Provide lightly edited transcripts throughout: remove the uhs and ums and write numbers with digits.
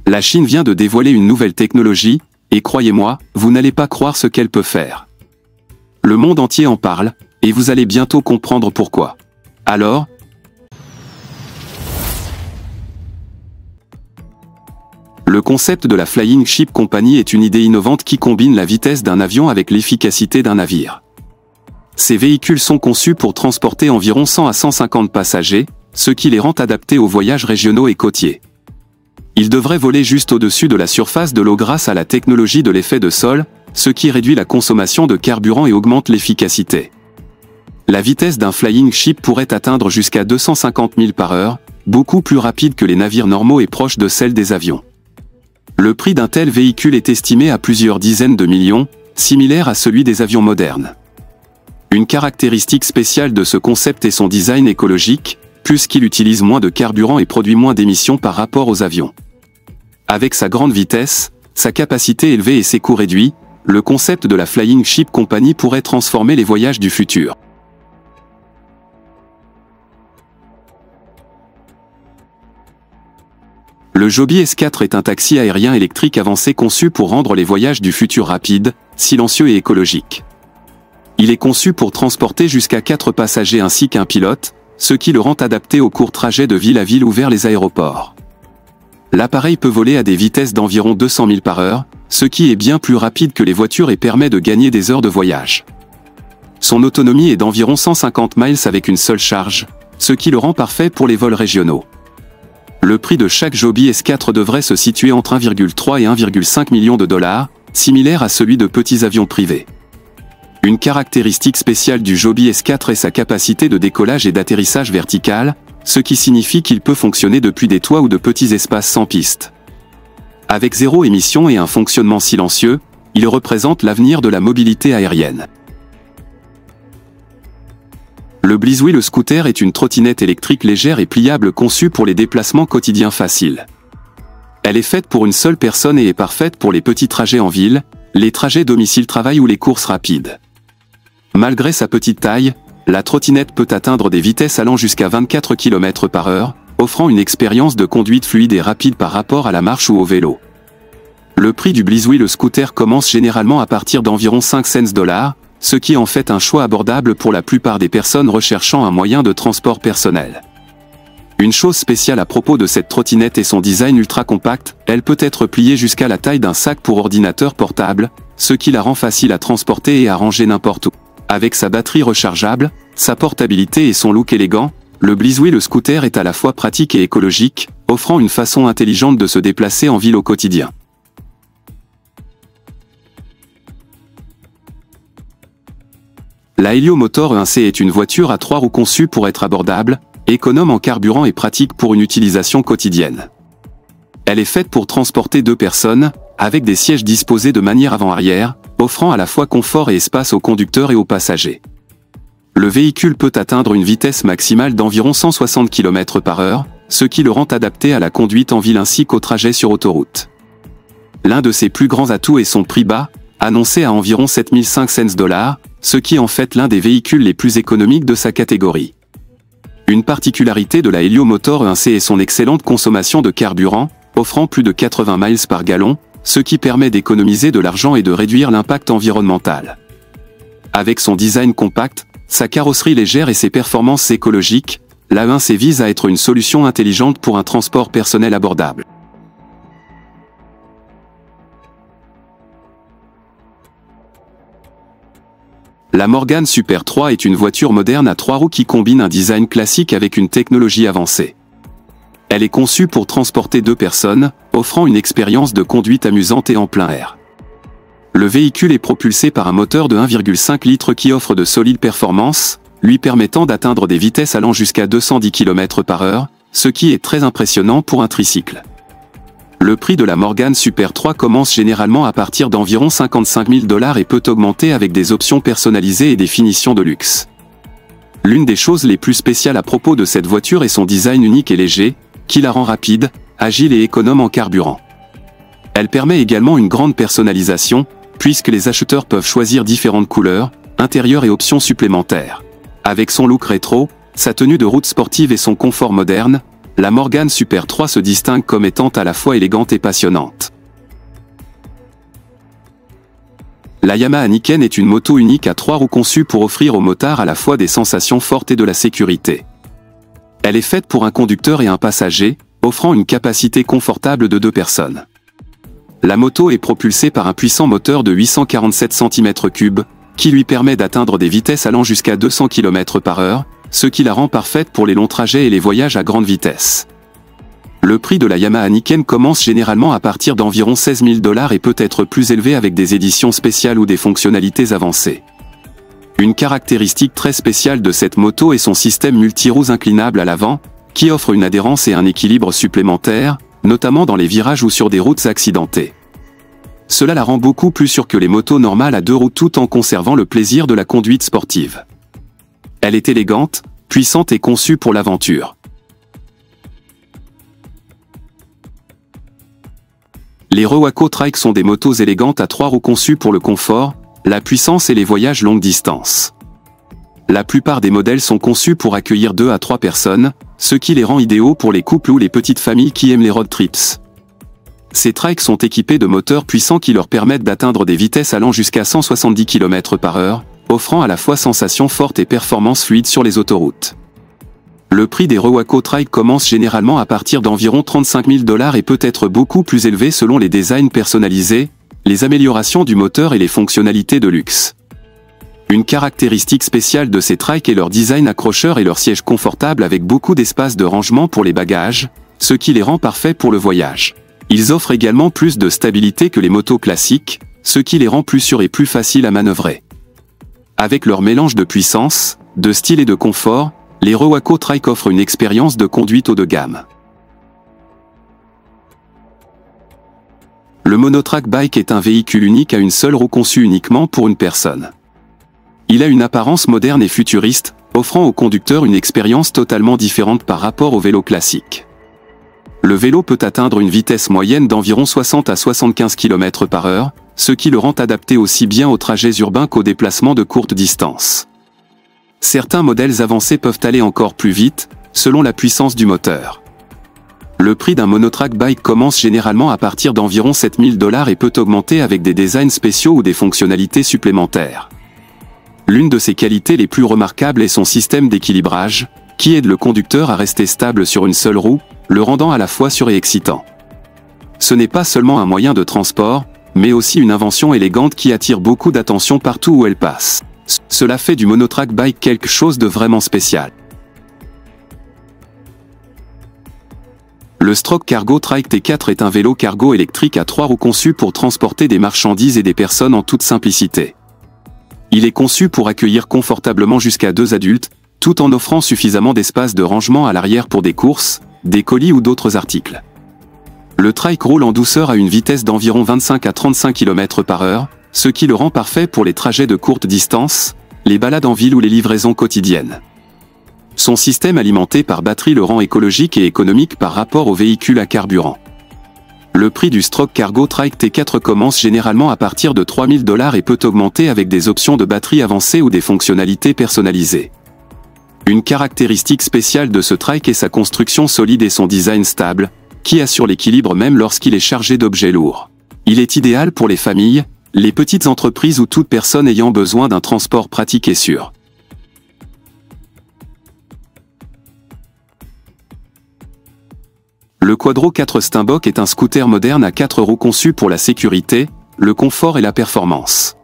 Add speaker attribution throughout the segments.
Speaker 1: La Chine vient de dévoiler une nouvelle technologie, et croyez-moi, vous n'allez pas croire ce qu'elle peut faire. Le monde entier en parle, et vous allez bientôt comprendre pourquoi. Alors, le concept de la Flying Ship Company est une idée innovante qui combine la vitesse d'un avion avec l'efficacité d'un navire. Ces véhicules sont conçus pour transporter environ 100 à 150 passagers, ce qui les rend adaptés aux voyages régionaux et côtiers. Ils devraient voler juste au-dessus de la surface de l'eau grâce à la technologie de l'effet de sol, ce qui réduit la consommation de carburant et augmente l'efficacité. La vitesse d'un flying ship pourrait atteindre jusqu'à 250 000 par heure, beaucoup plus rapide que les navires normaux et proche de celle des avions. Le prix d'un tel véhicule est estimé à plusieurs dizaines de millions, similaire à celui des avions modernes. Une caractéristique spéciale de ce concept est son design écologique, puisqu'il utilise moins de carburant et produit moins d'émissions par rapport aux avions. Avec sa grande vitesse, sa capacité élevée et ses coûts réduits, le concept de la Flying Ship Company pourrait transformer les voyages du futur. Le Joby S4 est un taxi aérien électrique avancé conçu pour rendre les voyages du futur rapides, silencieux et écologiques. Il est conçu pour transporter jusqu'à 4 passagers ainsi qu'un pilote, ce qui le rend adapté aux courts trajets de ville à ville ou vers les aéroports. L'appareil peut voler à des vitesses d'environ 200 000 par heure, ce qui est bien plus rapide que les voitures et permet de gagner des heures de voyage. Son autonomie est d'environ 150 miles avec une seule charge, ce qui le rend parfait pour les vols régionaux. Le prix de chaque Joby S4 devrait se situer entre 1,3 et 1,5 million de dollars, similaire à celui de petits avions privés. Une caractéristique spéciale du Joby S4 est sa capacité de décollage et d'atterrissage vertical, ce qui signifie qu'il peut fonctionner depuis des toits ou de petits espaces sans piste. Avec zéro émission et un fonctionnement silencieux, il représente l'avenir de la mobilité aérienne. Le Blizzwheel Scooter est une trottinette électrique légère et pliable conçue pour les déplacements quotidiens faciles. Elle est faite pour une seule personne et est parfaite pour les petits trajets en ville, les trajets domicile-travail ou les courses rapides. Malgré sa petite taille, la trottinette peut atteindre des vitesses allant jusqu'à 24 km par heure, offrant une expérience de conduite fluide et rapide par rapport à la marche ou au vélo. Le prix du Blizzwheel Scooter commence généralement à partir d'environ 5 cents, ce qui en fait un choix abordable pour la plupart des personnes recherchant un moyen de transport personnel. Une chose spéciale à propos de cette trottinette est son design ultra compact, elle peut être pliée jusqu'à la taille d'un sac pour ordinateur portable, ce qui la rend facile à transporter et à ranger n'importe où. Avec sa batterie rechargeable, sa portabilité et son look élégant, le Blizzwheel Scooter est à la fois pratique et écologique, offrant une façon intelligente de se déplacer en ville au quotidien. La Heliomotor E1C est une voiture à 3 roues conçue pour être abordable, économe en carburant et pratique pour une utilisation quotidienne. Elle est faite pour transporter 2 personnes, avec des sièges disposés de manière avant-arrière, offrant à la fois confort et espace aux conducteurs et aux passagers. Le véhicule peut atteindre une vitesse maximale d'environ 160 km par heure, ce qui le rend adapté à la conduite en ville ainsi qu'au trajet sur autoroute. L'un de ses plus grands atouts est son prix bas, annoncé à environ 7 500 $, ce qui en fait l'un des véhicules les plus économiques de sa catégorie. Une particularité de la Heliomotor E1C est son excellente consommation de carburant, offrant plus de 80 miles par gallon, ce qui permet d'économiser de l'argent et de réduire l'impact environnemental. Avec son design compact, sa carrosserie légère et ses performances écologiques, la E1C vise à être une solution intelligente pour un transport personnel abordable. La Morgan Super 3 est une voiture moderne à 3 roues qui combine un design classique avec une technologie avancée. Elle est conçue pour transporter 2 personnes, offrant une expérience de conduite amusante et en plein air. Le véhicule est propulsé par un moteur de 1,5 litres qui offre de solides performances, lui permettant d'atteindre des vitesses allant jusqu'à 210 km par heure, ce qui est très impressionnant pour un tricycle. Le prix de la Morgan Super 3 commence généralement à partir d'environ 55 000 $ et peut augmenter avec des options personnalisées et des finitions de luxe. L'une des choses les plus spéciales à propos de cette voiture est son design unique et léger, qui la rend rapide, agile et économe en carburant. Elle permet également une grande personnalisation, puisque les acheteurs peuvent choisir différentes couleurs, intérieurs et options supplémentaires. Avec son look rétro, sa tenue de route sportive et son confort moderne, la Morgan Super 3 se distingue comme étant à la fois élégante et passionnante. La Yamaha Niken est une moto unique à 3 roues conçue pour offrir aux motards à la fois des sensations fortes et de la sécurité. Elle est faite pour un conducteur et un passager, offrant une capacité confortable de 2 personnes. La moto est propulsée par un puissant moteur de 847 cm3, qui lui permet d'atteindre des vitesses allant jusqu'à 200 km/h, ce qui la rend parfaite pour les longs trajets et les voyages à grande vitesse. Le prix de la Yamaha Niken commence généralement à partir d'environ 16 000 $ et peut être plus élevé avec des éditions spéciales ou des fonctionnalités avancées. Une caractéristique très spéciale de cette moto est son système multiroues inclinable à l'avant, qui offre une adhérence et un équilibre supplémentaires, notamment dans les virages ou sur des routes accidentées. Cela la rend beaucoup plus sûre que les motos normales à 2 roues tout en conservant le plaisir de la conduite sportive. Elle est élégante, puissante et conçue pour l'aventure. Les Rowako Trike sont des motos élégantes à 3 roues conçues pour le confort, la puissance et les voyages longue distance. La plupart des modèles sont conçus pour accueillir 2 à 3 personnes, ce qui les rend idéaux pour les couples ou les petites familles qui aiment les road trips. Ces trikes sont équipés de moteurs puissants qui leur permettent d'atteindre des vitesses allant jusqu'à 170 km/h, offrant à la fois sensations fortes et performances fluides sur les autoroutes. Le prix des Rowako Trike commence généralement à partir d'environ 35 000 $ et peut être beaucoup plus élevé selon les designs personnalisés, les améliorations du moteur et les fonctionnalités de luxe. Une caractéristique spéciale de ces trikes est leur design accrocheur et leur siège confortable avec beaucoup d'espace de rangement pour les bagages, ce qui les rend parfaits pour le voyage. Ils offrent également plus de stabilité que les motos classiques, ce qui les rend plus sûrs et plus faciles à manœuvrer. Avec leur mélange de puissance, de style et de confort, les Rowako Trike offrent une expérience de conduite haut de gamme. Le monotrack bike est un véhicule unique à une seule roue conçu uniquement pour une personne. Il a une apparence moderne et futuriste, offrant au conducteur une expérience totalement différente par rapport au vélo classique. Le vélo peut atteindre une vitesse moyenne d'environ 60 à 75 km/h, ce qui le rend adapté aussi bien aux trajets urbains qu'aux déplacements de courte distance. Certains modèles avancés peuvent aller encore plus vite, selon la puissance du moteur. Le prix d'un monotrack bike commence généralement à partir d'environ 7 000 $ et peut augmenter avec des designs spéciaux ou des fonctionnalités supplémentaires. L'une de ses qualités les plus remarquables est son système d'équilibrage, qui aide le conducteur à rester stable sur une seule roue, le rendant à la fois sûr et excitant. Ce n'est pas seulement un moyen de transport, mais aussi une invention élégante qui attire beaucoup d'attention partout où elle passe. Cela fait du monotrack bike quelque chose de vraiment spécial. Le Stroke Cargo Trike T4 est un vélo cargo électrique à 3 roues conçu pour transporter des marchandises et des personnes en toute simplicité. Il est conçu pour accueillir confortablement jusqu'à 2 adultes, tout en offrant suffisamment d'espace de rangement à l'arrière pour des courses, des colis ou d'autres articles. Le trike roule en douceur à une vitesse d'environ 25 à 35 km/h, ce qui le rend parfait pour les trajets de courte distance, les balades en ville ou les livraisons quotidiennes. Son système alimenté par batterie le rend écologique et économique par rapport aux véhicules à carburant. Le prix du Stroke Cargo Trike T4 commence généralement à partir de 3 000 $ et peut augmenter avec des options de batterie avancées ou des fonctionnalités personnalisées. Une caractéristique spéciale de ce trike est sa construction solide et son design stable, qui assure l'équilibre même lorsqu'il est chargé d'objets lourds. Il est idéal pour les familles, les petites entreprises ou toute personne ayant besoin d'un transport pratique et sûr. Le Quadro 4 Steinbock est un scooter moderne à 4 roues conçu pour la sécurité, le confort et la performance.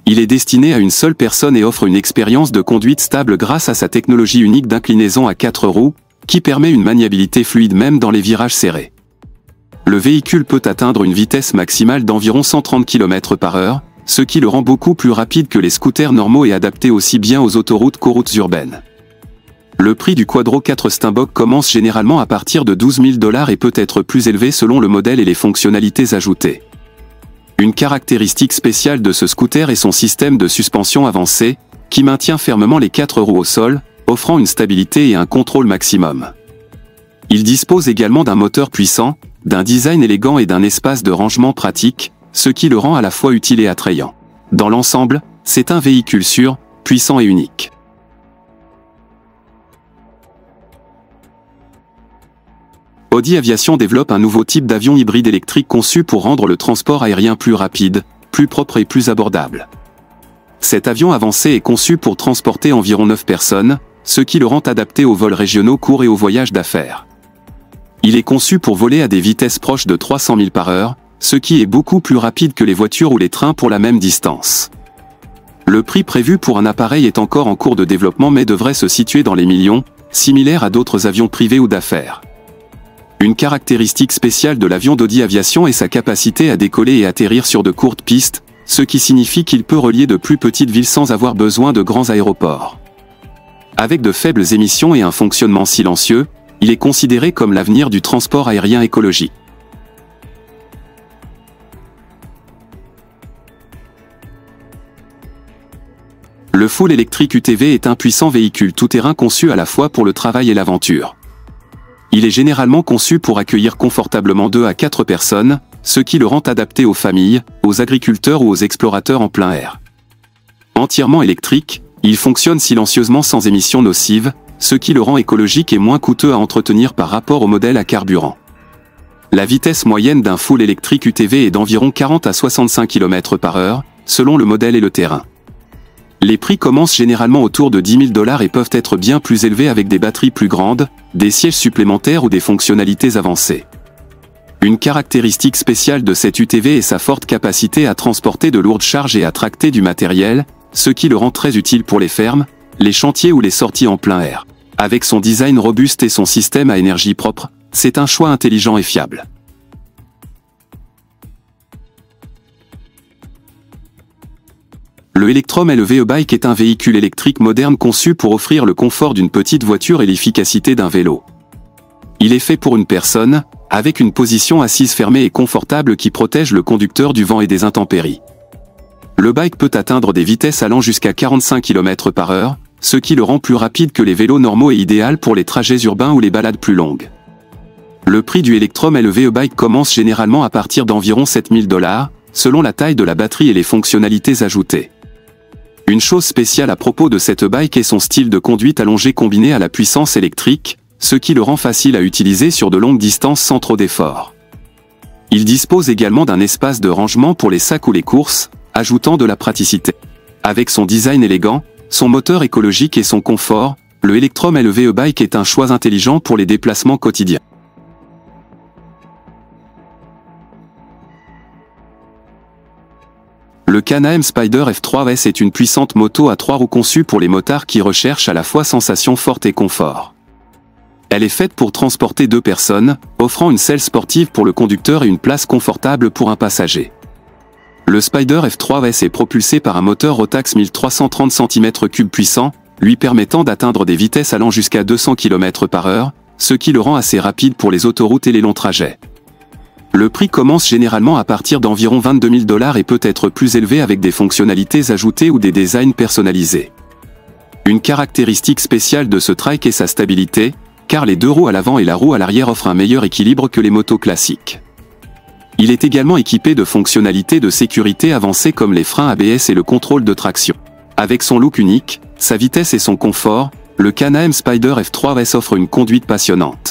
Speaker 1: Il est destiné à une seule personne et offre une expérience de conduite stable grâce à sa technologie unique d'inclinaison à 4 roues, qui permet une maniabilité fluide même dans les virages serrés. Le véhicule peut atteindre une vitesse maximale d'environ 130 km/h, ce qui le rend beaucoup plus rapide que les scooters normaux et adapté aussi bien aux autoroutes qu'aux routes urbaines. Le prix du Quadro 4 Steinbock commence généralement à partir de 12 000 $ et peut être plus élevé selon le modèle et les fonctionnalités ajoutées. Une caractéristique spéciale de ce scooter est son système de suspension avancé, qui maintient fermement les 4 roues au sol, offrant une stabilité et un contrôle maximum. Il dispose également d'un moteur puissant, d'un design élégant et d'un espace de rangement pratique, ce qui le rend à la fois utile et attrayant. Dans l'ensemble, c'est un véhicule sûr, puissant et unique. Audi Aviation développe un nouveau type d'avion hybride électrique conçu pour rendre le transport aérien plus rapide, plus propre et plus abordable. Cet avion avancé est conçu pour transporter environ 9 personnes, ce qui le rend adapté aux vols régionaux courts et aux voyages d'affaires. Il est conçu pour voler à des vitesses proches de 300 000 par heure, ce qui est beaucoup plus rapide que les voitures ou les trains pour la même distance. Le prix prévu pour un appareil est encore en cours de développement mais devrait se situer dans les millions, similaire à d'autres avions privés ou d'affaires. Une caractéristique spéciale de l'avion d'Audi Aviation est sa capacité à décoller et atterrir sur de courtes pistes, ce qui signifie qu'il peut relier de plus petites villes sans avoir besoin de grands aéroports. Avec de faibles émissions et un fonctionnement silencieux, il est considéré comme l'avenir du transport aérien écologique. Le full électrique UTV est un puissant véhicule tout-terrain conçu à la fois pour le travail et l'aventure. Il est généralement conçu pour accueillir confortablement 2 à 4 personnes, ce qui le rend adapté aux familles, aux agriculteurs ou aux explorateurs en plein air. Entièrement électrique, il fonctionne silencieusement sans émissions nocives, ce qui le rend écologique et moins coûteux à entretenir par rapport au modèle à carburant. La vitesse moyenne d'un full électrique UTV est d'environ 40 à 65 km par heure, selon le modèle et le terrain. Les prix commencent généralement autour de 10 000 $ et peuvent être bien plus élevés avec des batteries plus grandes, des sièges supplémentaires ou des fonctionnalités avancées. Une caractéristique spéciale de cet UTV est sa forte capacité à transporter de lourdes charges et à tracter du matériel, ce qui le rend très utile pour les fermes, les chantiers ou les sorties en plein air. Avec son design robuste et son système à énergie propre, c'est un choix intelligent et fiable. Le Electrum LV e-Bike est un véhicule électrique moderne conçu pour offrir le confort d'une petite voiture et l'efficacité d'un vélo. Il est fait pour une personne, avec une position assise fermée et confortable qui protège le conducteur du vent et des intempéries. Le bike peut atteindre des vitesses allant jusqu'à 45 km par heure, ce qui le rend plus rapide que les vélos normaux et idéal pour les trajets urbains ou les balades plus longues. Le prix du Electrum LV e-Bike commence généralement à partir d'environ 7 000 $, selon la taille de la batterie et les fonctionnalités ajoutées. Une chose spéciale à propos de cette e-bike est son style de conduite allongé combiné à la puissance électrique, ce qui le rend facile à utiliser sur de longues distances sans trop d'efforts. Il dispose également d'un espace de rangement pour les sacs ou les courses, ajoutant de la praticité. Avec son design élégant, son moteur écologique et son confort, le Electrum LV e-Bike est un choix intelligent pour les déplacements quotidiens. Le Can-Am Spyder F3S est une puissante moto à 3 roues conçue pour les motards qui recherchent à la fois sensation forte et confort. Elle est faite pour transporter 2 personnes, offrant une selle sportive pour le conducteur et une place confortable pour un passager. Le Spyder F3S est propulsé par un moteur Rotax 1330 cm3 puissant, lui permettant d'atteindre des vitesses allant jusqu'à 200 km par heure, ce qui le rend assez rapide pour les autoroutes et les longs trajets. Le prix commence généralement à partir d'environ 22 000 $ et peut être plus élevé avec des fonctionnalités ajoutées ou des designs personnalisés. Une caractéristique spéciale de ce trike est sa stabilité, car les 2 roues à l'avant et la roue à l'arrière offrent un meilleur équilibre que les motos classiques. Il est également équipé de fonctionnalités de sécurité avancées comme les freins ABS et le contrôle de traction. Avec son look unique, sa vitesse et son confort, le Can-Am Spyder F3S offre une conduite passionnante.